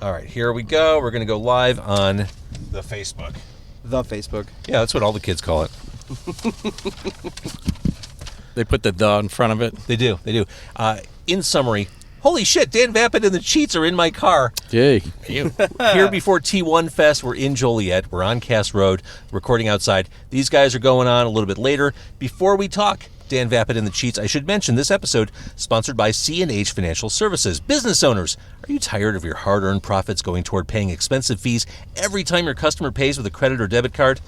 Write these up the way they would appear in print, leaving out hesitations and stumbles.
All right, here we go. We're going to go live on the Facebook. The Facebook. Yeah, that's what all the kids call it. They put the in front of it. They do. In summary, holy shit, Dan Vapid and the Cheats are in my car. Yay. Here before T1 Fest, we're in Joliet. We're on Cass Road, recording outside. These guys are going on a little bit later. Before we talk Dan Vapid and the Cheats, I should mention this episode sponsored by C&H Financial Services. Business owners, are you tired of your hard-earned profits going toward paying expensive fees every time your customer pays with a credit or debit card?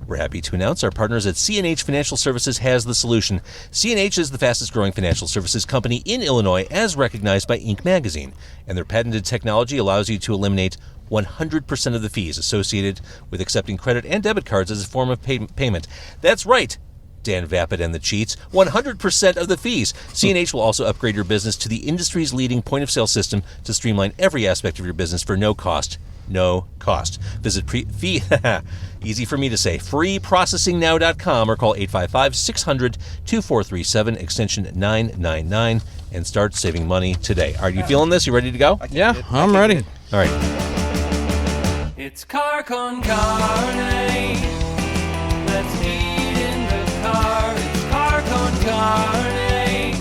We're happy to announce our partners at C&H Financial Services has the solution. C&H is the fastest-growing financial services company in Illinois, as recognized by Inc. magazine, and their patented technology allows you to eliminate 100% of the fees associated with accepting credit and debit cards as a form of payment. That's right, Dan Vapid and the Cheats, 100% of the fees. C&H will also upgrade your business to the industry's leading point-of-sale system to streamline every aspect of your business for no cost. No cost. Visit easy for me to say, freeprocessingnow.com or call 855-600-2437, extension 999, and start saving money today. Are you feeling this? You ready to go? Yeah, I'm ready. All right. It's car con carne. Let's eat in the car. It's car con carne.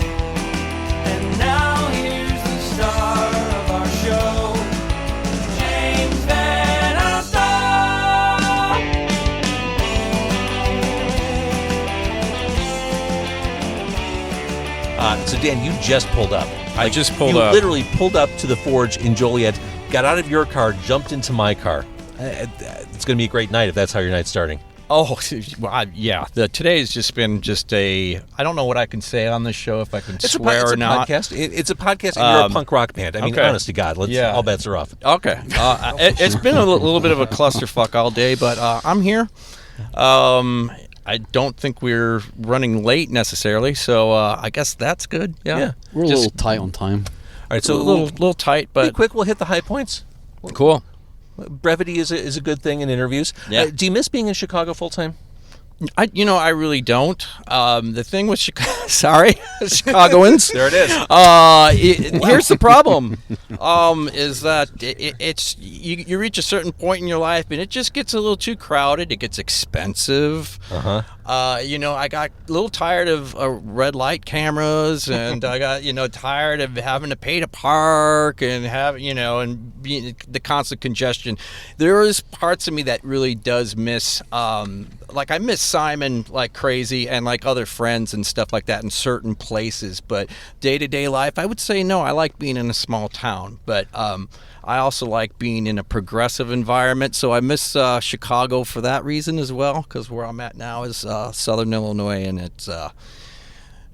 And now here's the star of our show, James Van Alstyne. So Dan, you just pulled up. I just pulled you up. You literally pulled up to the Forge in Joliet, got out of your car, jumped into my car. It's going to be a great night if that's how your night's starting. Oh, well, yeah. Today has just been I don't know what I can say on this show, if I can swear or not. Podcast. It's a podcast, and you're a punk rock band. I mean, okay. Honest to God, all bets are off. Okay. It's been a little bit of a clusterfuck all day, but I'm here. I don't think we're running late necessarily, so I guess that's good. Yeah. We're a little tight on time. All right, so a little tight, but be quick. We'll hit the high points. Cool. Brevity is a good thing in interviews. Yeah. Do you miss being in Chicago full time? I really don't. The thing with Chicagoans. There it is. Here's the problem. Is that it's you reach a certain point in your life and it just gets a little too crowded. It gets expensive. I got a little tired of red light cameras, and I got tired of having to pay to park and and being the constant congestion. There is parts of me that really does miss. I miss Simon like crazy, and like other friends and stuff like that in certain places. But day-to-day life, I would say no. I like being in a small town, but I also like being in a progressive environment. So I miss Chicago for that reason as well, because where I'm at now is Southern Illinois, and it's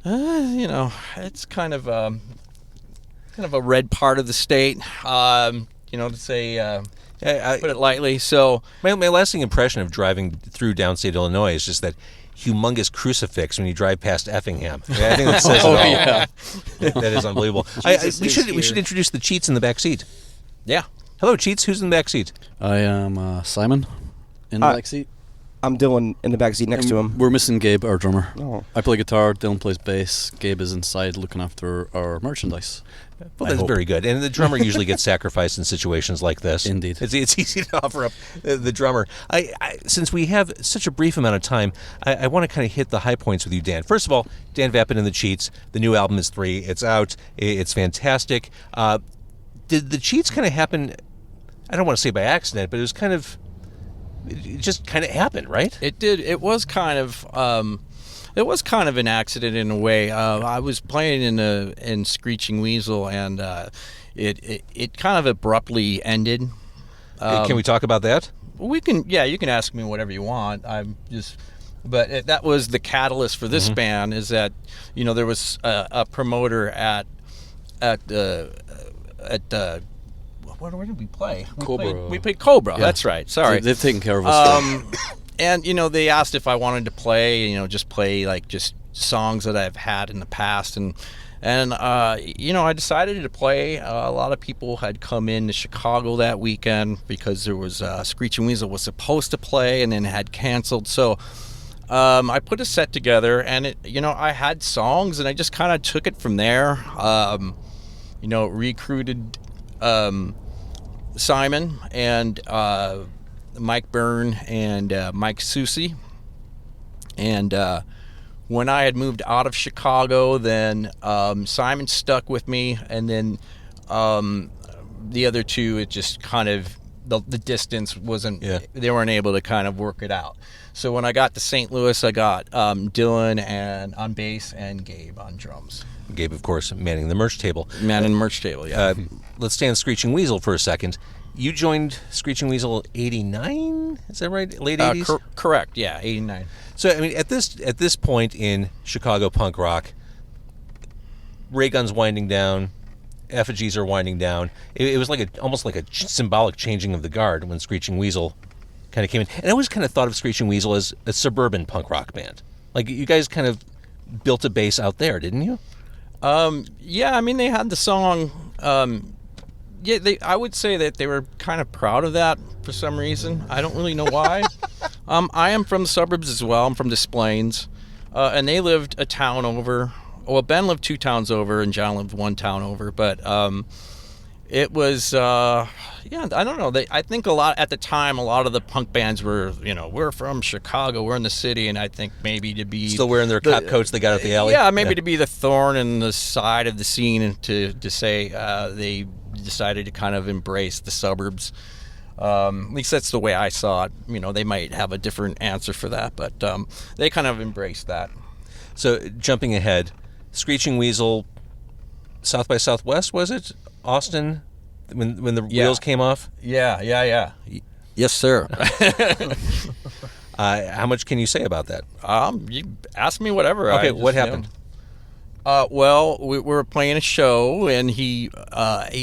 it's kind of a red part of the state. To say. Put it lightly. So my lasting impression of driving through downstate Illinois is just that humongous crucifix when you drive past Effingham. I think that says it all. Yeah. That is unbelievable. We should introduce the Cheats in the back seat. Yeah. Hello, Cheats. Who's in the back seat? I am Simon in the back seat. I'm Dillon in the back seat next to him. We're missing Gabe, our drummer. Oh. I play guitar, Dillon plays bass, Gabe is inside looking after our merchandise. Well, that's very good. And the drummer usually gets sacrificed in situations like this. Indeed. It's easy to offer up the drummer. Since we have such a brief amount of time, I want to kind of hit the high points with you, Dan. First of all, Dan Vapid and the Cheats. The new album is 3. It's out. It's fantastic. Did the Cheats kind of happen, I don't want to say by accident, but it just kind of happened, right? It did. It was kind of an accident in a way. I was playing in Screeching Weasel, and it kind of abruptly ended. Can we talk about that? We can. Yeah, you can ask me whatever you want. But that was the catalyst for this band. Is that there was a promoter at where did we play? We played Cobra. Yeah. That's right. Sorry. They've taken care of us. And they asked if I wanted to play, just play just songs that I've had in the past, and I decided to play. A lot of people had come in to Chicago that weekend because there was Screeching Weasel was supposed to play and then had canceled. So I put a set together, and I had songs, and I just kind of took it from there. Recruited Simon and Mike Byrne and Mike Susi. And when I had moved out of Chicago, then Simon stuck with me, and then the other two, it just kind of, the distance wasn't, they weren't able to kind of work it out. So when I got to St. Louis, I got Dylan and on bass and Gabe on drums. Gabe, of course, manning the merch table. Manning the merch table, yeah. Let's stay on Screeching Weasel for a second. You joined Screeching Weasel 89? Is that right? Late 80s? Correct, yeah, 89. So, I mean, at this point in Chicago punk rock, ray guns winding down, effigies are winding down. It was like almost like a symbolic changing of the guard when Screeching Weasel kind of came in. And I always kind of thought of Screeching Weasel as a suburban punk rock band. Like, you guys kind of built a base out there, didn't you? Yeah, I mean, they had the song. I would say that they were kind of proud of that for some reason. I don't really know why. I am from the suburbs as well. I'm from Des Plaines, and they lived a town over. Well, Ben lived 2 towns over, and John lived 1 town over. But it was, I don't know. I think at the time, a lot of the punk bands were, we're from Chicago, we're in the city, and I think maybe to be still wearing their cop coats they got at the alley. Yeah, maybe to be the thorn in the side of the scene, and to say they decided to kind of embrace the suburbs. At least that's the way I saw it. They might have a different answer for that, but they kind of embraced that. So jumping ahead, Screeching Weasel, South by Southwest, was it? Austin, when the wheels came off? Yeah. Yes, sir. How much can you say about that? You ask me whatever. Okay, what happened? Well, we were playing a show, and he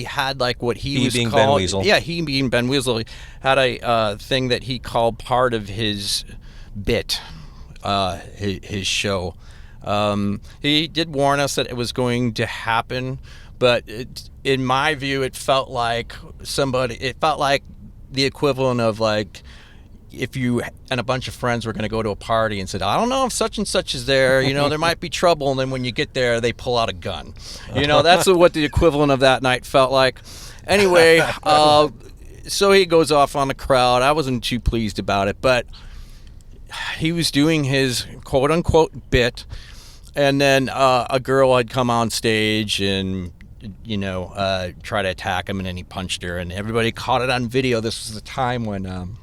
had like what he was being called. Ben Weasel. Yeah, he being Ben Weasel had a thing that he called part of his bit, his show. He did warn us that it was going to happen, but in my view, it felt like the equivalent of like if you and a bunch of friends were going to go to a party and said, I don't know if such and such is there, there might be trouble. And then when you get there, they pull out a gun. That's what the equivalent of that night felt like. Anyway, so he goes off on the crowd. I wasn't too pleased about it, but he was doing his quote unquote bit. And then a girl had come on stage and, try to attack him, and then he punched her, and everybody caught it on video. This was the time when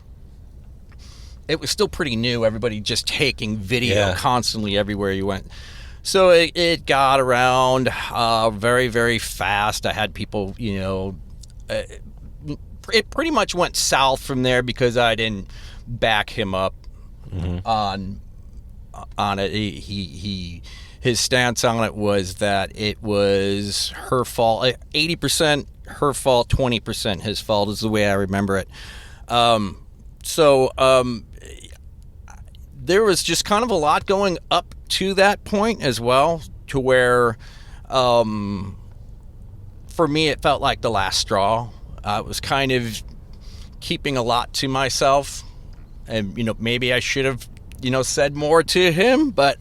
it was still pretty new. Everybody just taking video constantly everywhere you went. So it got around very, very fast. I had people, it pretty much went south from there because I didn't back him up on it. His stance on it was that it was her fault. 80% her fault, 20% his fault is the way I remember it. So there was just kind of a lot going up to that point as well, to where for me it felt like the last straw. I was kind of keeping a lot to myself, and maybe I should have said more to him, but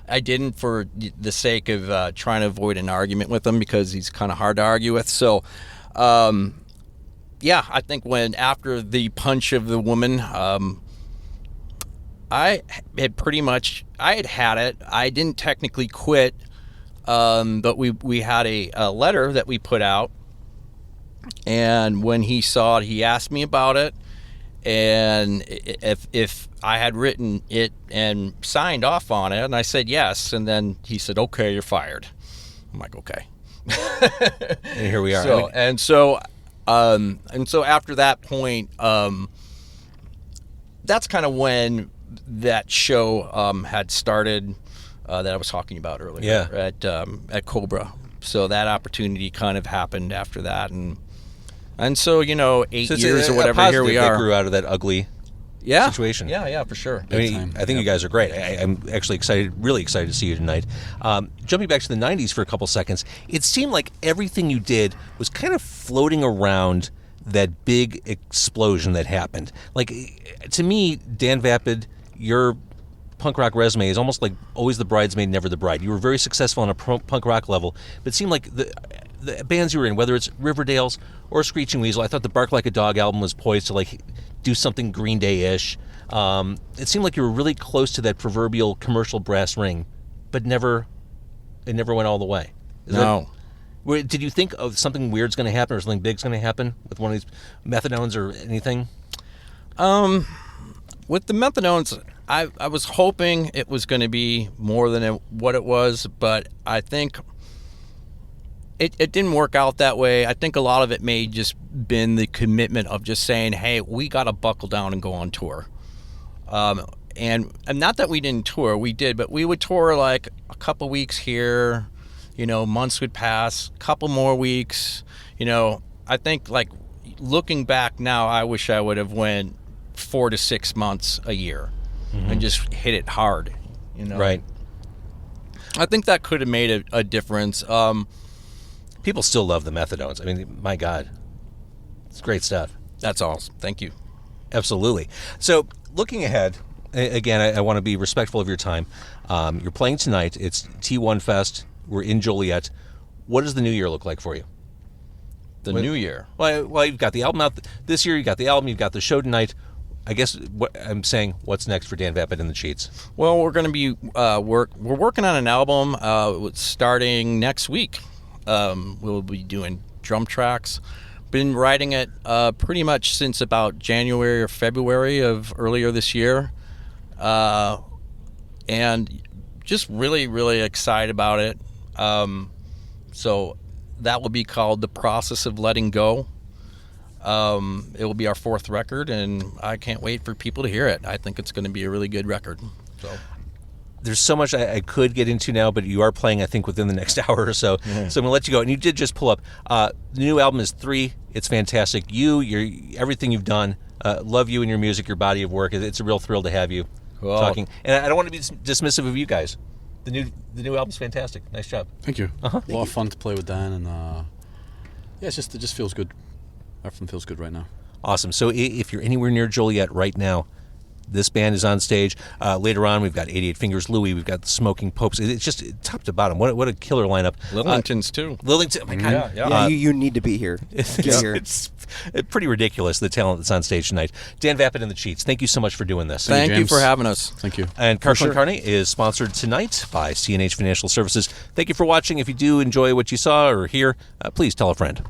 I didn't, for the sake of trying to avoid an argument with him, because he's kind of hard to argue with. So I think after the punch of the woman, I had had it. I didn't technically quit, but we had a letter that we put out, and when he saw it, he asked me about it, and if I had written it and signed off on it, and I said yes, and then he said, okay, you're fired. I'm like, okay. And here we are. So after that point, that's kind of when that show had started that I was talking about earlier at Cobra. So that opportunity kind of happened after that, and so 8 years or whatever, here we are. That grew out of that ugly situation. Yeah, for sure. I think you guys are great. I'm actually really excited to see you tonight. Jumping back to the 90s for a couple seconds, it seemed like everything you did was kind of floating around that big explosion that happened. Like, to me, Dan Vapid, your punk rock resume is almost like always the bridesmaid, never the bride. You were very successful on a punk rock level, but it seemed like the bands you were in, whether it's Riverdales or Screeching Weasel, I thought the Bark Like a Dog album was poised to like do something Green Day-ish. It seemed like you were really close to that proverbial commercial brass ring, but it never went all the way. Did you think of something weird's going to happen or something big's going to happen with one of these Methadones or anything? With the Methadones, I was hoping it was going to be more than what it was, but I think it didn't work out that way. I think a lot of it may just been the commitment of just saying, hey, we got to buckle down and go on tour. And not that we didn't tour, we did, but we would tour like a couple weeks here, months would pass, couple more weeks, I think like looking back now, I wish I would have went 4 to 6 months a year and just hit it hard, Right. I think that could have made a difference. People still love the Methadones. I mean, my God, it's great stuff. That's all. Thank you. Absolutely. So looking ahead, again, I want to be respectful of your time. You're playing tonight. It's T1 Fest. We're in Joliet. What does the new year look like for you? The new year. Well, you've got the album out this year. You've got the album. You've got the show tonight. I guess what I'm saying, what's next for Dan Vapid and the Cheats? Well, we're going to be we're working on an album starting next week. We'll be doing drum tracks. Been writing it pretty much since about January or February of earlier this year, and just really, really excited about it. So that will be called The Process of Letting Go. It will be our 4th record, and I can't wait for people to hear it. I think it's going to be a really good record. So there's so much I could get into now, but you are playing, I think, within the next hour or so. So I'm going to let you go. And you did just pull up. The new album is 3. It's fantastic. Your everything you've done. Love you and your music, your body of work. It's a real thrill to have you talking. And I don't want to be dismissive of you guys. The new album's fantastic. Nice job. Thank you. A lot of fun to play with Dan, and it just feels good. Everything feels good right now. Awesome. So if you're anywhere near Joliet right now, this band is on stage. Later on, we've got 88 Fingers Louie. We've got the Smoking Popes. It's just top to bottom. What a killer lineup. Lillington's too. Lillington. Oh my God. Yeah, you need to be here. Get here. It's pretty ridiculous, the talent that's on stage tonight. Dan Vapid and the Cheats, thank you so much for doing this. Thank you James. for having us. Thank you. And Carson Carney is sponsored tonight by C&H Financial Services. Thank you for watching. If you do enjoy what you saw or hear, please tell a friend.